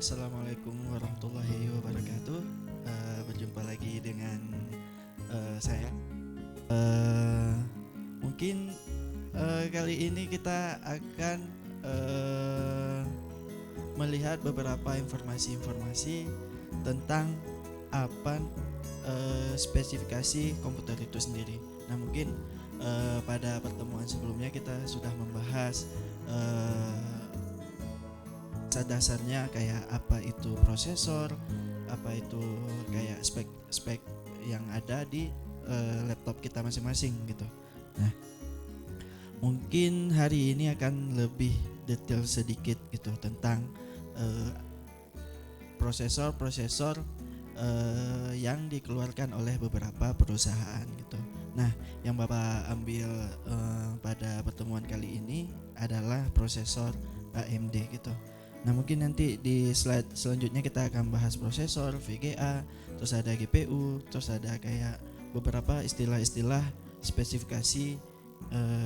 Assalamualaikum warahmatullahi wabarakatuh. Berjumpa lagi dengan saya. Eh, Mungkin kali ini kita akan eh, melihat beberapa informasi-informasi tentang apa spesifikasi komputer itu sendiri. Nah, mungkin pada pertemuan sebelumnya kita sudah membahas dasar-dasarnya kayak apa itu prosesor, apa itu kayak spek-spek yang ada di laptop kita masing-masing gitu. Nah, mungkin hari ini akan lebih detail sedikit gitu tentang eh, prosesor-prosesor yang dikeluarkan oleh beberapa perusahaan gitu. Nah, yang Bapak ambil pada pertemuan kali ini adalah prosesor AMD gitu. Nah, mungkin nanti di slide selanjutnya kita akan bahas prosesor, VGA, terus ada GPU, terus ada kayak beberapa istilah-istilah spesifikasi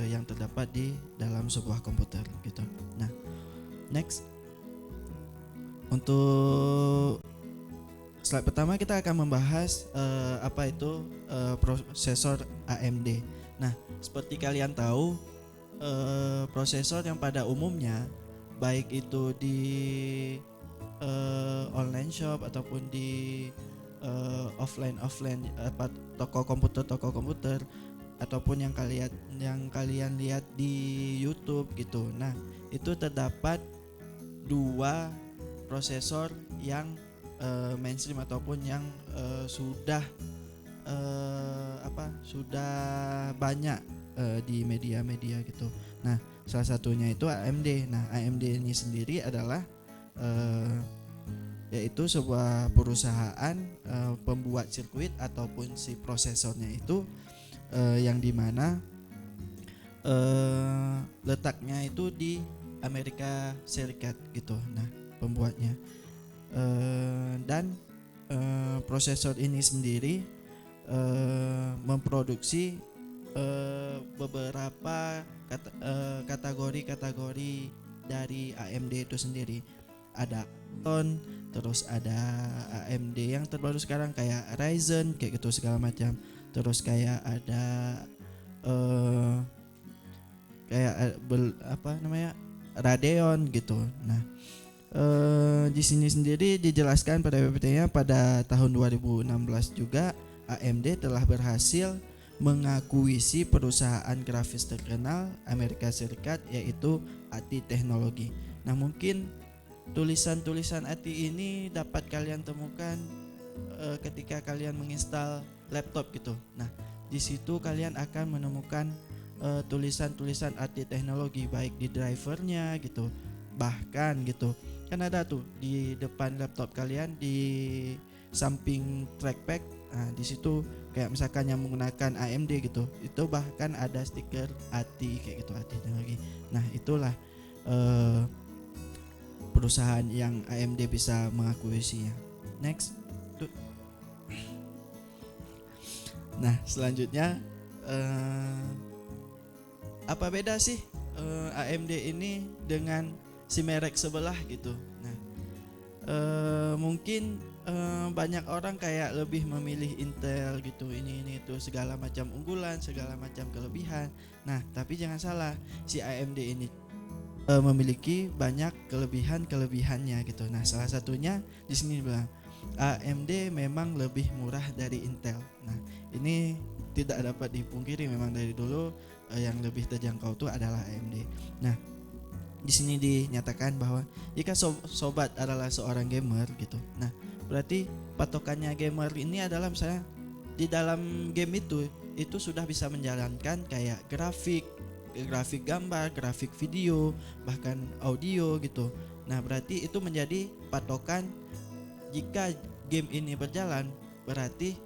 yang terdapat di dalam sebuah komputer gitu. Nah, next, untuk slide pertama kita akan membahas apa itu prosesor AMD. Nah, seperti kalian tahu, prosesor yang pada umumnya baik itu di online shop ataupun di offline apa toko komputer ataupun yang kalian lihat di YouTube gitu. Nah, itu terdapat dua prosesor yang mainstream ataupun yang sudah sudah banyak di media-media gitu. Nah, salah satunya itu AMD. Nah, AMD ini sendiri adalah yaitu sebuah perusahaan pembuat sirkuit ataupun si prosesornya itu yang dimana letaknya itu di Amerika Serikat gitu. Nah, pembuatnya dan prosesor ini sendiri memproduksi beberapa kategori-kategori dari AMD itu sendiri. Ada Atom, terus ada AMD yang terbaru sekarang kayak Ryzen kayak gitu segala macam. Terus kayak ada Radeon gitu. Nah, di sini sendiri dijelaskan pada PPT-nya pada tahun 2016 juga AMD telah berhasil mengakuisisi perusahaan grafis terkenal Amerika Serikat yaitu ATI Teknologi. Nah, mungkin tulisan-tulisan ATI ini dapat kalian temukan ketika kalian menginstal laptop gitu. Nah, di situ kalian akan menemukan tulisan-tulisan ATI Teknologi baik di drivernya gitu. Bahkan gitu kan ada tuh di depan laptop kalian di samping trackpad. Nah, di situ kayak misalkan yang menggunakan AMD gitu, itu bahkan ada stiker ATI kayak gitu, ATI Teknologi. Nah, itulah perusahaan yang AMD bisa mengakuisisinya. Next. Nah, selanjutnya apa beda sih AMD ini dengan si merek sebelah gitu. Nah, mungkin banyak orang kayak lebih memilih Intel gitu, ini itu segala macam unggulan, segala macam kelebihan. Nah, tapi jangan salah, si AMD ini memiliki banyak kelebihannya gitu. Nah, salah satunya di sini bilang AMD memang lebih murah dari Intel. Nah, ini tidak dapat dipungkiri, memang dari dulu yang lebih terjangkau itu adalah AMD. Nah, di sini dinyatakan bahwa jika sobat adalah seorang gamer gitu. Nah, berarti patokannya gamer ini adalah misalnya di dalam game itu sudah bisa menjalankan kayak grafik gambar, grafik video, bahkan audio gitu. Nah, berarti itu menjadi patokan jika game ini berjalan, berarti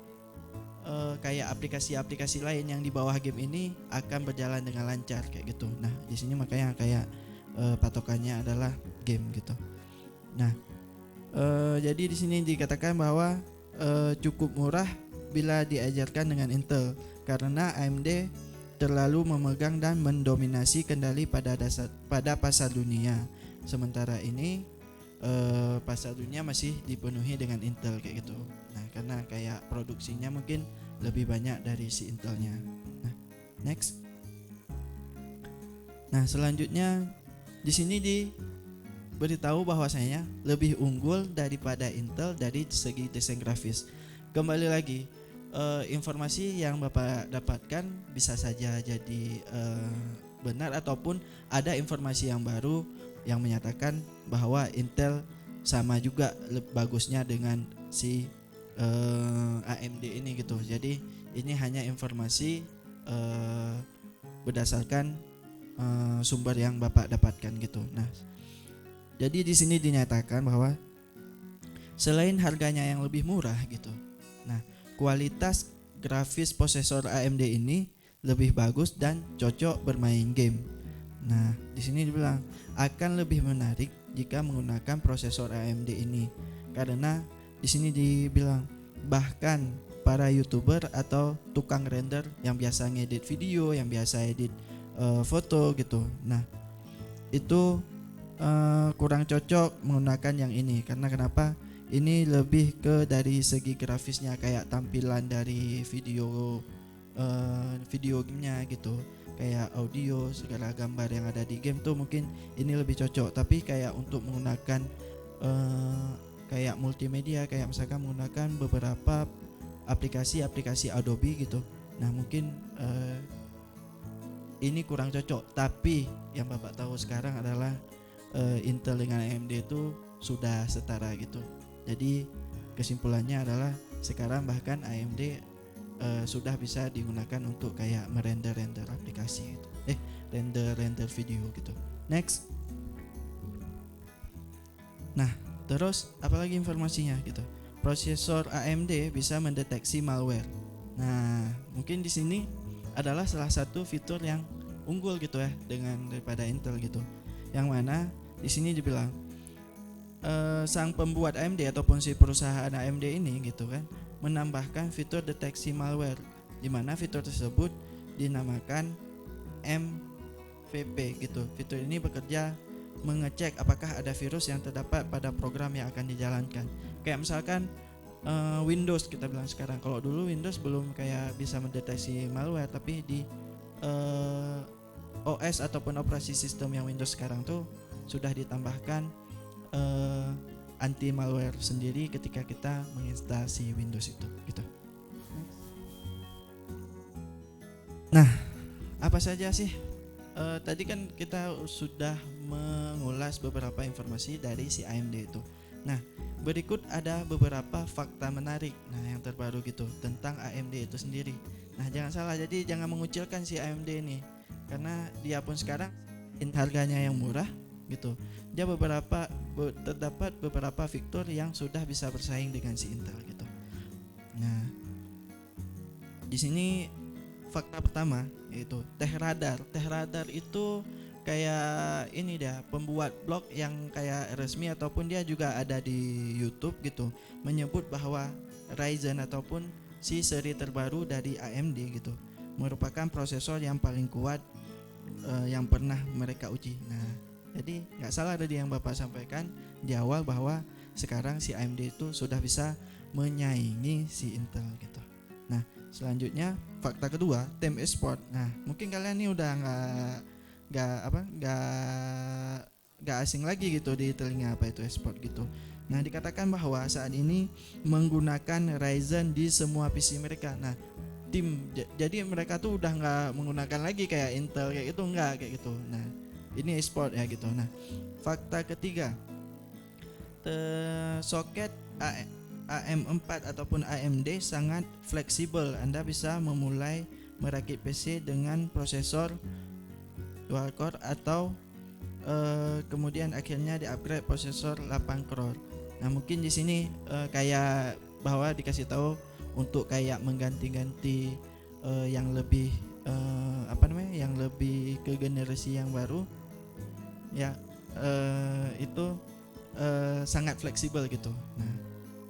kayak aplikasi-aplikasi lain yang di bawah game ini akan berjalan dengan lancar kayak gitu. Nah, di sini makanya kayak patokannya adalah game gitu. Nah, jadi di sini dikatakan bahwa cukup murah bila diajarkan dengan Intel karena AMD terlalu memegang dan mendominasi kendali pada pasar dunia. Sementara ini pasar dunia masih dipenuhi dengan Intel kayak gitu. Nah, karena kayak produksinya mungkin lebih banyak dari si Intelnya. Nah, next. Nah, selanjutnya di sini diberitahu bahwasanya lebih unggul daripada Intel dari segi desain grafis. Kembali lagi, informasi yang Bapak dapatkan bisa saja jadi benar ataupun ada informasi yang baru yang menyatakan bahwa Intel sama juga bagusnya dengan si AMD ini gitu. Jadi ini hanya informasi berdasarkan sumber yang Bapak dapatkan gitu. Nah, jadi di sini dinyatakan bahwa selain harganya yang lebih murah gitu. Nah, kualitas grafis prosesor AMD ini lebih bagus dan cocok bermain game. Nah, di sini dibilang akan lebih menarik jika menggunakan prosesor AMD ini karena di sini dibilang bahkan para YouTuber atau tukang render yang biasa ngedit video, yang biasa edit foto gitu. Nah, itu kurang cocok menggunakan yang ini karena kenapa? Ini lebih ke dari segi grafisnya kayak tampilan dari video gamenya gitu, kayak audio segala gambar yang ada di game tuh mungkin ini lebih cocok. Tapi kayak untuk menggunakan kayak multimedia, kayak misalkan menggunakan beberapa aplikasi Adobe gitu, nah mungkin ini kurang cocok. Tapi yang Bapak tahu sekarang adalah Intel dengan AMD itu sudah setara gitu. Jadi kesimpulannya adalah sekarang bahkan AMD sudah bisa digunakan untuk kayak merender-render aplikasi gitu. Render video gitu. Next. Nah, terus apalagi informasinya gitu. Prosesor AMD bisa mendeteksi malware. Nah, mungkin di sini adalah salah satu fitur yang unggul gitu ya daripada Intel gitu. Yang mana di sini dibilang sang pembuat AMD ataupun si perusahaan AMD ini gitu kan menambahkan fitur deteksi malware, di mana fitur tersebut dinamakan MVP gitu. Fitur ini bekerja mengecek apakah ada virus yang terdapat pada program yang akan dijalankan. Kayak misalkan Windows kita bilang sekarang. Kalau dulu Windows belum kayak bisa mendeteksi malware, tapi di OS ataupun operasi sistem yang Windows sekarang tuh sudah ditambahkan anti malware sendiri ketika kita menginstalasi Windows itu gitu. Nah, apa saja sih? Tadi kan kita sudah mengulas beberapa informasi dari si AMD itu. Nah, berikut ada beberapa fakta menarik. Nah, yang terbaru gitu tentang AMD itu sendiri. Nah, jangan salah, jadi jangan mengucilkan si AMD ini karena dia pun sekarang harganya yang murah gitu. Dia terdapat beberapa fitur yang sudah bisa bersaing dengan si Intel gitu. Nah, di sini fakta pertama yaitu Tech Radar. Tech Radar itu kayak ini dia, pembuat blog yang kayak resmi ataupun dia juga ada di YouTube gitu, menyebut bahwa Ryzen ataupun si seri terbaru dari AMD gitu merupakan prosesor yang paling kuat yang pernah mereka uji. Nah, jadi nggak salah tadi yang Bapak sampaikan di awal bahwa sekarang si AMD itu sudah bisa menyaingi si Intel gitu. Nah, selanjutnya fakta kedua, tim e-sport. Nah, mungkin kalian ini udah nggak asing lagi gitu di telinga apa itu e-sport gitu. Nah, dikatakan bahwa saat ini menggunakan Ryzen di semua PC mereka. Nah, jadi mereka tuh udah nggak menggunakan lagi kayak Intel kayak itu, nggak kayak gitu. Nah, ini e-sport ya gitu. Nah, fakta ketiga, soket AM4 ataupun AMD sangat fleksibel. Anda bisa memulai merakit PC dengan prosesor dual core atau kemudian akhirnya di-upgrade prosesor 8 core. Nah, mungkin di sini kayak bahwa dikasih tahu untuk kayak mengganti-ganti yang lebih yang lebih ke generasi yang baru ya, itu sangat fleksibel gitu. Nah,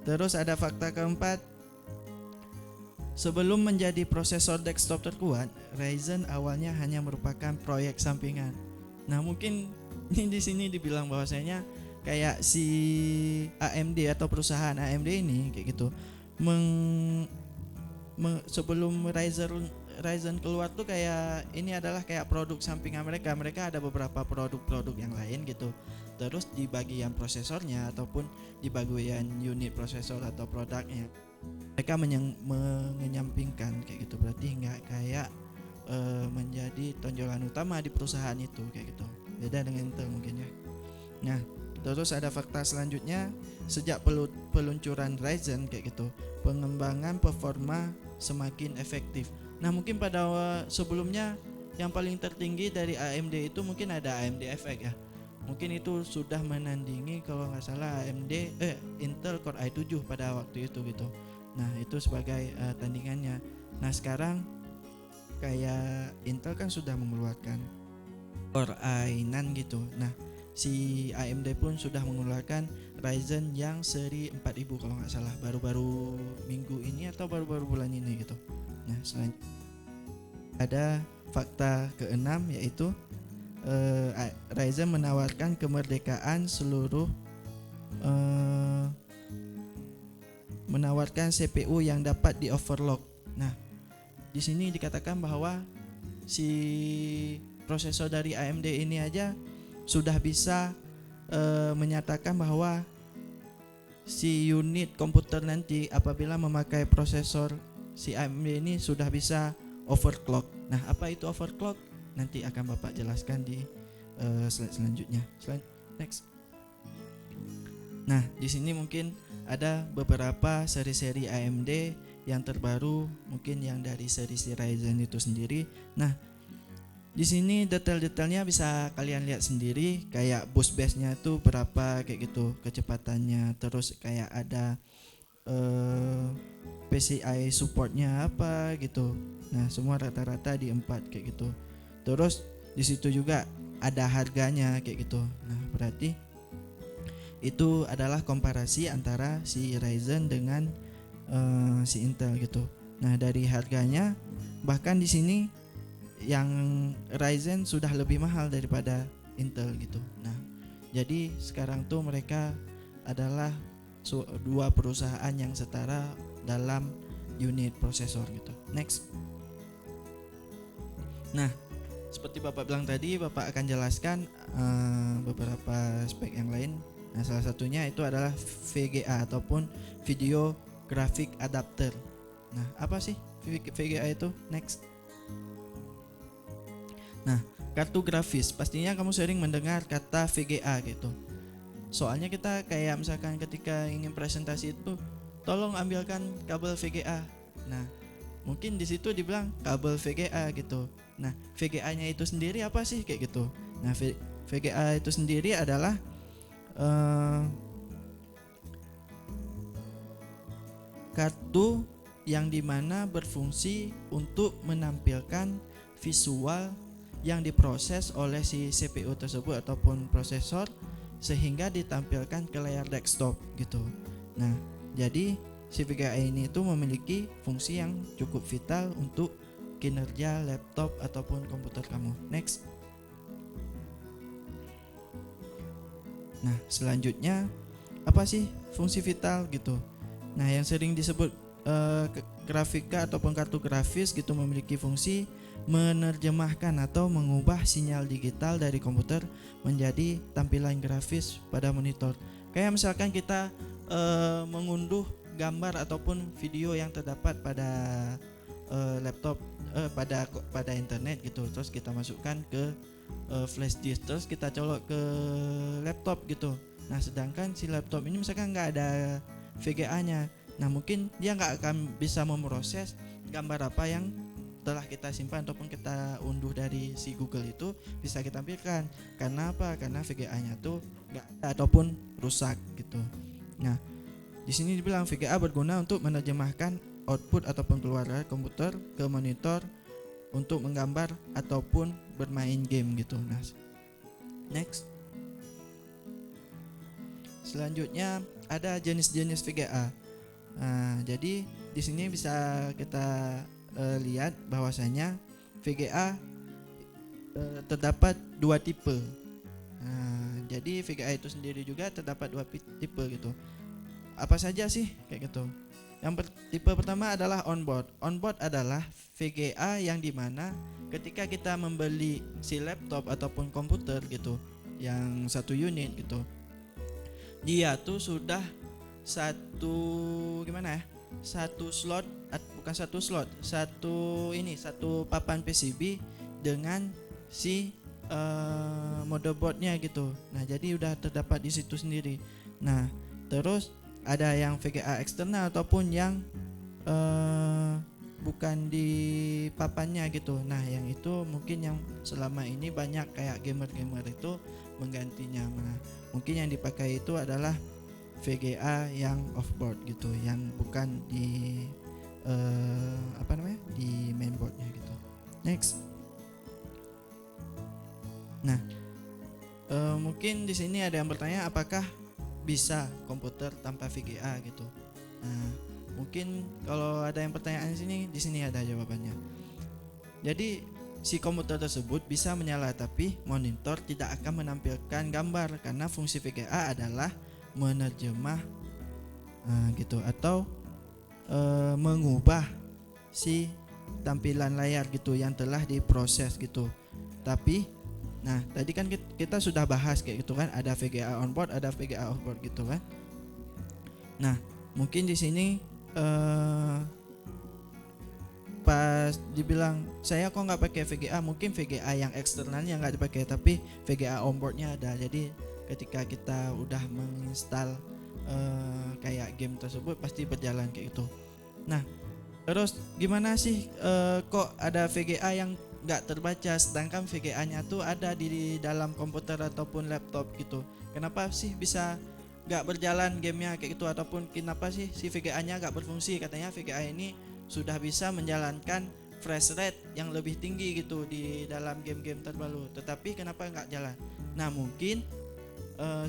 terus ada fakta keempat, sebelum menjadi prosesor desktop terkuat, Ryzen awalnya hanya merupakan proyek sampingan. Nah, mungkin ini di sini dibilang bahwasanya kayak si AMD atau perusahaan AMD ini kayak gitu sebelum Ryzen keluar tuh kayak ini adalah kayak produk sampingan mereka ada beberapa produk-produk yang lain gitu, terus di bagian prosesornya ataupun di bagian unit prosesor atau produknya mereka menyampingkan kayak gitu, berarti nggak kayak menjadi tonjolan utama di perusahaan itu kayak gitu, beda dengan Intel mungkin ya. Nah, terus ada fakta selanjutnya, sejak peluncuran Ryzen kayak gitu, pengembangan performa semakin efektif. Nah, mungkin pada sebelumnya yang paling tertinggi dari AMD itu mungkin ada AMD FX ya. Mungkin itu sudah menandingi kalau nggak salah Intel Core i7 pada waktu itu gitu. Nah, itu sebagai tandingannya. Nah, sekarang kayak Intel kan sudah mengeluarkan Core i9 gitu. Nah, si AMD pun sudah mengeluarkan Ryzen yang seri 4000 kalau nggak salah, baru-baru minggu ini atau baru-baru bulan ini gitu. Nah, selanjutnya ada fakta keenam, yaitu Ryzen menawarkan kemerdekaan seluruh menawarkan CPU yang dapat di overclock. Nah, di sini dikatakan bahwa si prosesor dari AMD ini aja sudah bisa menyatakan bahwa si unit komputer nanti apabila memakai prosesor si AMD ini sudah bisa overclock. Nah, apa itu overclock? Nanti akan Bapak jelaskan di slide selanjutnya. Next. Nah, di sini mungkin ada beberapa seri-seri AMD yang terbaru, mungkin yang dari seri Ryzen itu sendiri. Nah, di sini detail-detailnya bisa kalian lihat sendiri, kayak bus base-nya itu berapa kayak gitu, kecepatannya, terus kayak ada PCI supportnya apa gitu. Nah, semua rata-rata di 4 kayak gitu. Terus di situ juga ada harganya kayak gitu. Nah, berarti itu adalah komparasi antara si Ryzen dengan si Intel gitu. Nah, dari harganya bahkan di sini yang Ryzen sudah lebih mahal daripada Intel gitu. Nah, jadi sekarang tuh mereka adalah dua perusahaan yang setara dalam unit prosesor gitu. Next. Nah, seperti Bapak bilang tadi, Bapak akan jelaskan beberapa spek yang lain. Nah, salah satunya itu adalah VGA ataupun Video Graphic Adapter. Nah, apa sih VGA itu? Next. Nah, kartu grafis, pastinya kamu sering mendengar kata VGA gitu. Soalnya kita kayak misalkan ketika ingin presentasi itu, tolong ambilkan kabel VGA. Nah, mungkin di situ dibilang kabel VGA gitu. Nah, VGA-nya itu sendiri apa sih kayak gitu? Nah, VGA itu sendiri adalah kartu yang dimana berfungsi untuk menampilkan visual yang diproses oleh si CPU tersebut ataupun prosesor sehingga ditampilkan ke layar desktop gitu. Nah, jadi si VGA ini itu memiliki fungsi yang cukup vital untuk kinerja laptop ataupun komputer kamu. Next. Nah, selanjutnya apa sih fungsi vital gitu? Nah, yang sering disebut grafika ataupun kartu grafis gitu memiliki fungsi menerjemahkan atau mengubah sinyal digital dari komputer menjadi tampilan grafis pada monitor. Kayak misalkan kita mengunduh gambar ataupun video yang terdapat pada laptop pada internet gitu, terus kita masukkan ke flash disk, terus kita colok ke laptop gitu. Nah, sedangkan si laptop ini misalkan nggak ada VGA-nya, nah mungkin dia nggak akan bisa memproses gambar apa yang telah kita simpan ataupun kita unduh dari si Google itu bisa kita tampilkan. Karena apa? Karena VGA-nya tuh nggak ada ataupun rusak gitu. Nah, di sini dibilang VGA berguna untuk menerjemahkan output ataupun keluar dari komputer ke monitor untuk menggambar ataupun bermain game gitu. Nah, next. Selanjutnya ada jenis-jenis VGA. Nah, jadi di sini bisa kita lihat bahwasanya VGA terdapat dua tipe. Nah, jadi VGA itu sendiri juga terdapat dua tipe gitu. Apa saja sih kayak gitu? Tipe pertama adalah onboard. Onboard adalah VGA yang dimana ketika kita membeli si laptop ataupun komputer gitu, yang satu unit gitu, dia tuh sudah satu gimana ya? Satu slot, bukan satu slot, satu papan PCB dengan si motherboardnya gitu. Nah, jadi udah terdapat di situ sendiri. Nah, terus ada yang VGA eksternal ataupun yang bukan di papannya gitu. Nah, yang itu mungkin yang selama ini banyak kayak gamer-gamer itu menggantinya. Nah, mungkin yang dipakai itu adalah VGA yang offboard gitu, yang bukan di di mainboardnya gitu. Next. Nah, mungkin di sini ada yang bertanya apakah bisa komputer tanpa VGA gitu. Nah, mungkin kalau ada yang pertanyaan di sini ada jawabannya. Jadi si komputer tersebut bisa menyala tapi monitor tidak akan menampilkan gambar karena fungsi VGA adalah menerjemah gitu atau mengubah si tampilan layar gitu yang telah diproses gitu. Tapi nah, tadi kan kita sudah bahas kayak gitu kan, ada VGA onboard, ada VGA offboard gitu kan. Nah, mungkin di sini pas dibilang saya kok nggak pakai VGA, mungkin VGA yang eksternalnya nggak dipakai tapi VGA onboardnya ada. Jadi ketika kita udah menginstal kayak game tersebut pasti berjalan kayak gitu. Nah, terus gimana sih kok ada VGA yang nggak terbaca sedangkan VGA-nya tuh ada di dalam komputer ataupun laptop gitu? Kenapa sih bisa nggak berjalan gamenya kayak gitu, ataupun kenapa sih si VGA-nya nggak berfungsi? Katanya VGA ini sudah bisa menjalankan fresh rate yang lebih tinggi gitu di dalam game-game terbaru, tetapi kenapa nggak jalan? Nah, mungkin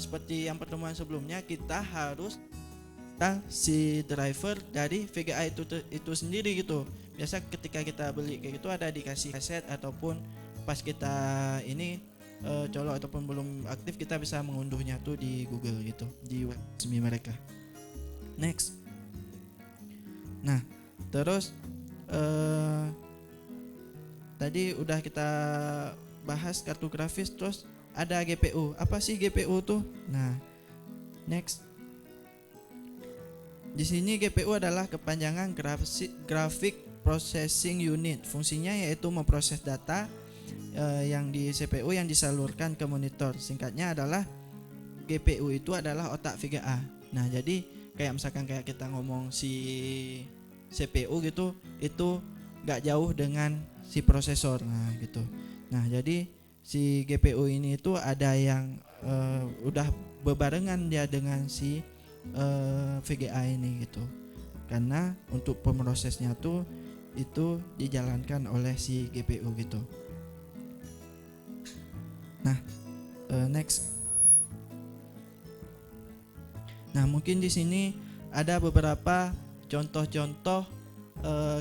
seperti yang pertemuan sebelumnya, kita harus si driver dari VGA itu sendiri gitu. Biasa ketika kita beli kayak gitu ada dikasih kaset ataupun pas kita ini colok ataupun belum aktif kita bisa mengunduhnya tuh di Google gitu, di web resmi mereka. Next. Nah, terus tadi udah kita bahas kartu grafis, terus ada GPU. Apa sih GPU tuh? Nah, next. Di sini GPU adalah kepanjangan Graphic Processing Unit. Fungsinya yaitu memproses data yang di CPU yang disalurkan ke monitor. Singkatnya adalah GPU itu adalah otak VGA. Nah, jadi kayak misalkan kayak kita ngomong si CPU gitu, itu gak jauh dengan si prosesor. Nah, gitu. Nah, jadi si GPU ini itu ada yang udah bebarengan dia dengan si VGA ini gitu, karena untuk pemrosesnya tuh itu dijalankan oleh si GPU gitu. Nah, next. Nah, mungkin di sini ada beberapa contoh-contoh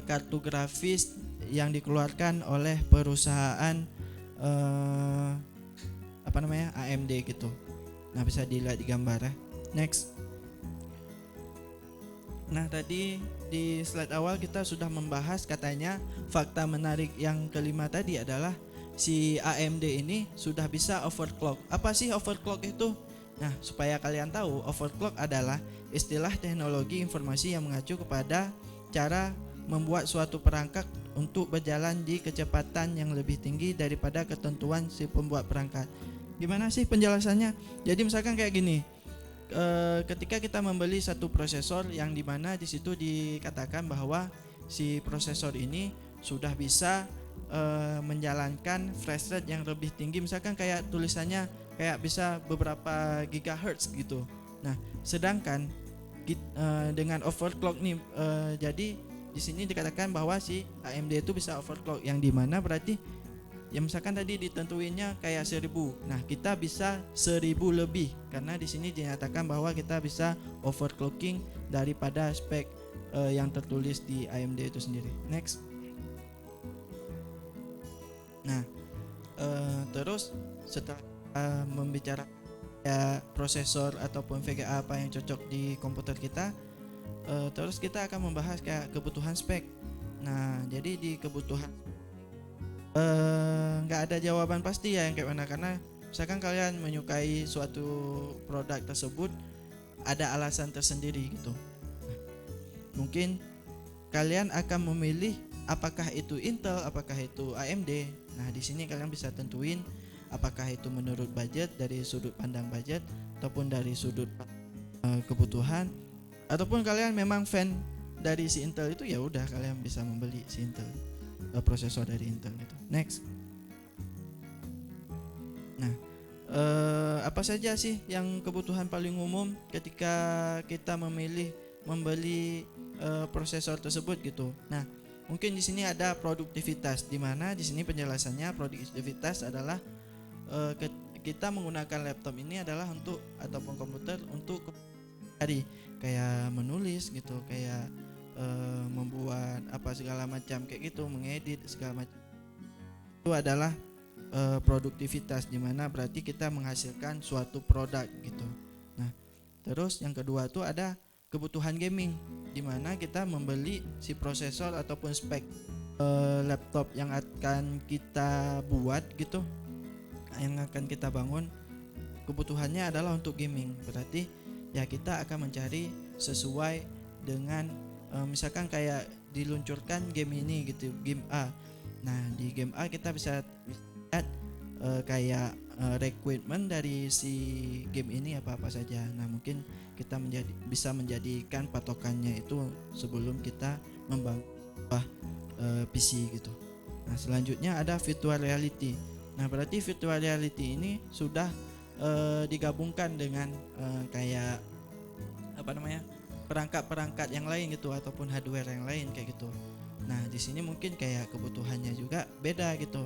kartu grafis yang dikeluarkan oleh perusahaan AMD gitu. Nah, bisa dilihat di gambar ya. Next. Nah, tadi di slide awal kita sudah membahas katanya fakta menarik yang kelima tadi adalah si AMD ini sudah bisa overclock. Apa sih overclock itu? Nah, supaya kalian tahu, overclock adalah istilah teknologi informasi yang mengacu kepada cara membuat suatu perangkat untuk berjalan di kecepatan yang lebih tinggi daripada ketentuan si pembuat perangkat. Gimana sih penjelasannya? Jadi misalkan kayak gini. Ketika kita membeli satu prosesor yang dimana di situ dikatakan bahwa si prosesor ini sudah bisa menjalankan fresh rate yang lebih tinggi, misalkan kayak tulisannya kayak bisa beberapa gigahertz gitu. Nah, sedangkan dengan overclock nih, jadi di sini dikatakan bahwa si AMD itu bisa overclock, yang dimana berarti ya misalkan tadi ditentuinnya kayak 1000. Nah, kita bisa 1000 lebih karena di sini dinyatakan bahwa kita bisa overclocking daripada spek yang tertulis di AMD itu sendiri. Next. Nah, terus setelah membicarakan ya prosesor ataupun VGA apa yang cocok di komputer kita. Terus kita akan membahas kayak kebutuhan spek. Nah, jadi di kebutuhan nggak ada jawaban pasti ya yang kayak mana, karena misalkan kalian menyukai suatu produk tersebut ada alasan tersendiri gitu. Mungkin kalian akan memilih apakah itu Intel, apakah itu AMD. Nah, di sini kalian bisa tentuin apakah itu menurut budget, dari sudut pandang budget ataupun dari sudut kebutuhan, ataupun kalian memang fan dari si Intel itu, ya udah kalian bisa membeli si Intel, prosesor dari Intel gitu. Next. Nah, apa saja sih yang kebutuhan paling umum ketika kita membeli prosesor tersebut gitu. Nah, mungkin di sini ada produktivitas, di mana di sini penjelasannya produktivitas adalah kita menggunakan laptop ini adalah untuk ataupun komputer untuk hari kayak menulis gitu, kayak membuat apa segala macam kayak gitu, mengedit segala macam. Itu adalah produktivitas, di mana berarti kita menghasilkan suatu produk gitu. Nah, terus yang kedua tuh ada kebutuhan gaming, di mana kita membeli si prosesor ataupun spek laptop yang akan kita buat gitu, yang akan kita bangun. Kebutuhannya adalah untuk gaming, berarti ya kita akan mencari sesuai dengan misalkan kayak diluncurkan game ini gitu, game A. Nah, di game A kita bisa lihat kayak requirement dari si game ini apa-apa saja. Nah, mungkin kita bisa menjadikan patokannya itu sebelum kita membangun PC gitu. Nah, selanjutnya ada virtual reality. Nah, berarti virtual reality ini sudah digabungkan dengan kayak apa namanya, perangkat-perangkat yang lain gitu, ataupun hardware yang lain kayak gitu. Nah, di sini mungkin kayak kebutuhannya juga beda gitu.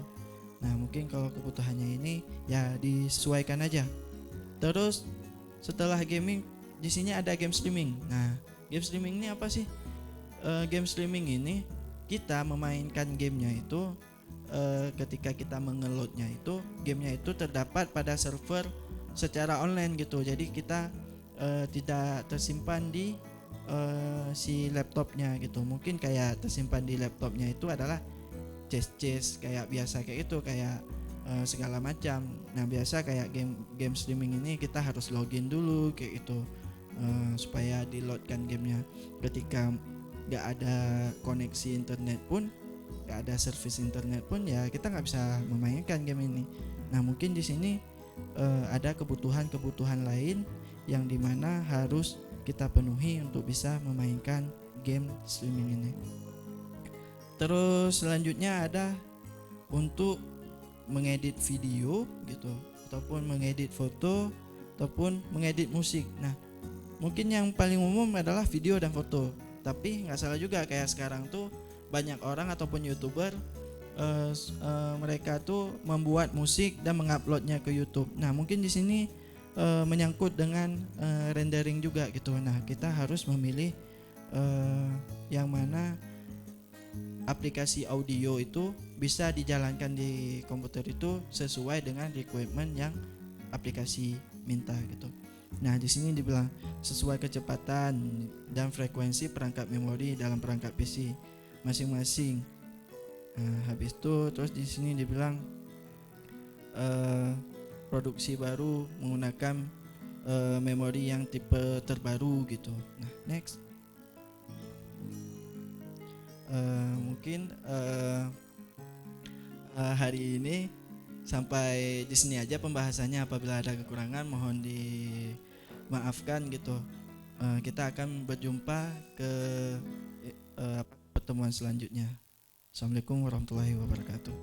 Nah, mungkin kalau kebutuhannya ini ya disesuaikan aja. Terus setelah gaming, di sini ada game streaming. Nah, game streaming ini apa sih? Game streaming ini kita memainkan gamenya itu ketika kita mengeloadnya itu, gamenya itu terdapat pada server secara online gitu. Jadi kita tidak tersimpan di si laptopnya gitu. Mungkin kayak tersimpan di laptopnya itu adalah chest kayak biasa kayak itu, kayak segala macam. Nah, biasa kayak game streaming ini kita harus login dulu kayak itu supaya di loadkan gamenya. Ketika nggak ada koneksi internet pun, nggak ada service internet pun, ya kita nggak bisa memainkan game ini. Nah, mungkin di sini ada kebutuhan lain yang dimana harus kita penuhi untuk bisa memainkan game streaming ini. Terus selanjutnya ada untuk mengedit video gitu, ataupun mengedit foto, ataupun mengedit musik. Nah, mungkin yang paling umum adalah video dan foto. Tapi nggak salah juga, kayak sekarang tuh banyak orang ataupun YouTuber mereka tuh membuat musik dan menguploadnya ke YouTube. Nah, mungkin di sini menyangkut dengan rendering juga gitu. Nah, kita harus memilih yang mana aplikasi audio itu bisa dijalankan di komputer itu sesuai dengan requirement yang aplikasi minta gitu. Nah, di sini dibilang sesuai kecepatan dan frekuensi perangkat memori dalam perangkat PC masing-masing. Nah, habis itu terus di sini dibilang produksi baru menggunakan memori yang tipe terbaru gitu. Nah, next. Mungkin hari ini sampai di sini aja pembahasannya. Apabila ada kekurangan mohon dimaafkan gitu. Kita akan berjumpa ke pertemuan selanjutnya. Assalamualaikum warahmatullahi wabarakatuh.